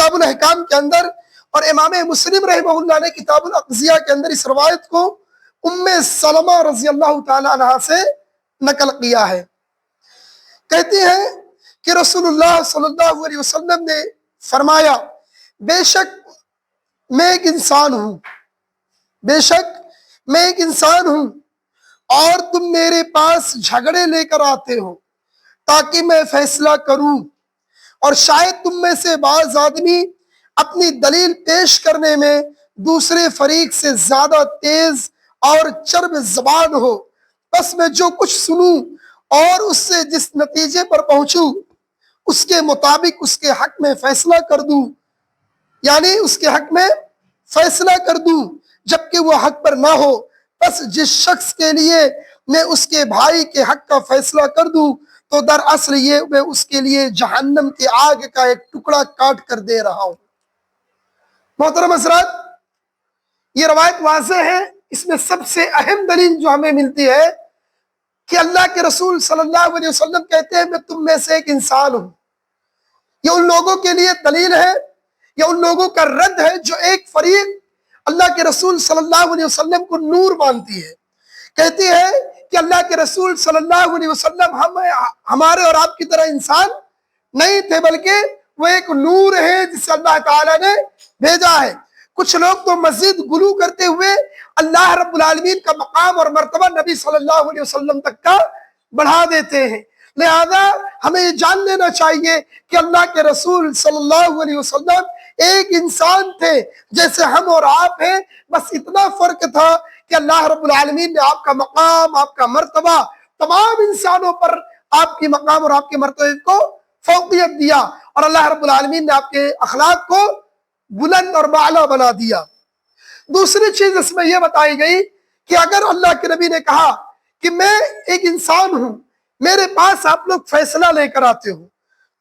کتاب الحکام کے اندر اور امام مسلم رحمہ اللہ نے کتاب الاقضیہ کے اندر اس روایت کو ام سلمہ رضی اللہ تعالی عنہ سے نقل کیا ہے۔ کہتی ہیں کہ رسول اللہ صلی اللہ علیہ وسلم نے فرمایا، بے شک میں ایک انسان ہوں، بے شک میں ایک انسان ہوں اور تم میرے پاس جھگڑے لے کر آتے ہو تاکہ میں فیصلہ کروں، اور شاید تم میں سے بعض آدمی اپنی دلیل پیش کرنے میں دوسرے فریق سے زیادہ تیز اور چرب زبان ہو، بس میں جو کچھ سنوں اور اس سے جس نتیجے پر پہنچوں اس کے مطابق اس کے حق میں فیصلہ کر دوں، یعنی اس کے حق میں فیصلہ کر دوں جبکہ وہ حق پر نہ ہو، بس جس شخص کے لیے میں اس کے بھائی کے حق کا فیصلہ کر دوں تو دراصل یہ میں اس کے لیے جہنم کی آگ کا ایک ٹکڑا کاٹ کر دے رہا ہوں۔ محترم حضرات، یہ روایت واضح ہے، اس میں سب سے اہم دلیل جو ہمیں ملتی ہے کہ اللہ کے رسول صلی اللہ علیہ وسلم کہتے ہیں میں تم میں سے ایک انسان ہوں۔ یہ ان لوگوں کے لیے دلیل ہے، یہ ان لوگوں کا رد ہے جو ایک فریق اللہ کے رسول صلی اللہ علیہ وسلم کو نور مانتی ہے، کہتی ہے کہ اللہ کے رسول صلی اللہ علیہ وسلم ہمارے اور آپ کی طرح انسان نہیں تھے، بلکہ وہ ایک نور ہے جسے اللہ تعالیٰ نے بھیجا ہے۔ کچھ لوگ تو مزید غلو کرتے ہوئے اللہ رب العالمین کا مقام اور مرتبہ نبی صلی اللہ علیہ وسلم تک کا بڑھا دیتے ہیں، لہذا ہمیں یہ جان لینا چاہیے کہ اللہ کے رسول صلی اللہ علیہ وسلم ایک انسان تھے جیسے ہم اور آپ ہیں، بس اتنا فرق تھا کہ اللہ رب العالمین نے آپ کا مقام، آپ کا مرتبہ تمام انسانوں پر آپ کی مقام اور آپ کے مرتبے کو فوقیت دیا، اور اللہ رب العالمین نے آپ کے اخلاق کو بلند اور باعلیٰ بنا دیا۔ دوسری چیز اس میں یہ بتائی گئی کہ اگر اللہ کے نبی نے کہا کہ میں ایک انسان ہوں، میرے پاس آپ لوگ فیصلہ لے کر آتے ہو،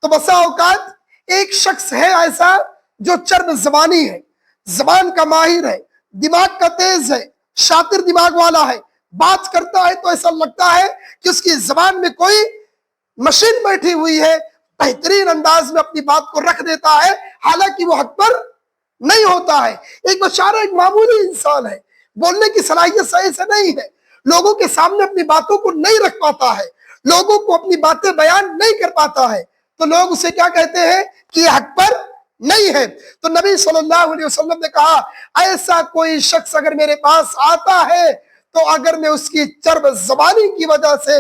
تو بسا اوقات ایک شخص ہے ایسا جو چرب زبانی ہے، زبان کا ماہر ہے، دماغ کا تیز ہے، شاطر دماغ والا ہے، بات کرتا ہے تو ایسا لگتا ہے کہ اس کی زبان میں کوئی مشین بیٹھی ہوئی ہے، بہترین انداز میں اپنی بات کو رکھ دیتا ہے حالانکہ وہ حق پر نہیں ہوتا ہے۔ ایک بیچارہ ایک معمولی انسان ہے، بولنے کی صلاحیت صحیح سے نہیں ہے، لوگوں کے سامنے اپنی باتوں کو نہیں رکھ پاتا ہے، لوگوں کو اپنی باتیں بیان نہیں کر پاتا ہے، تو لوگ اسے کیا کہتے ہیں کہ یہ حق پر نہیں ہے۔ تو نبی صلی اللہ علیہ وسلم نے کہا ایسا کوئی شخص اگر میرے پاس آتا ہے تو اگر میں اس کی چرب زبانی کی وجہ سے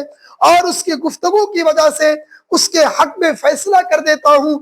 اور اس کی گفتگو کی وجہ سے اس کے حق میں فیصلہ کر دیتا ہوں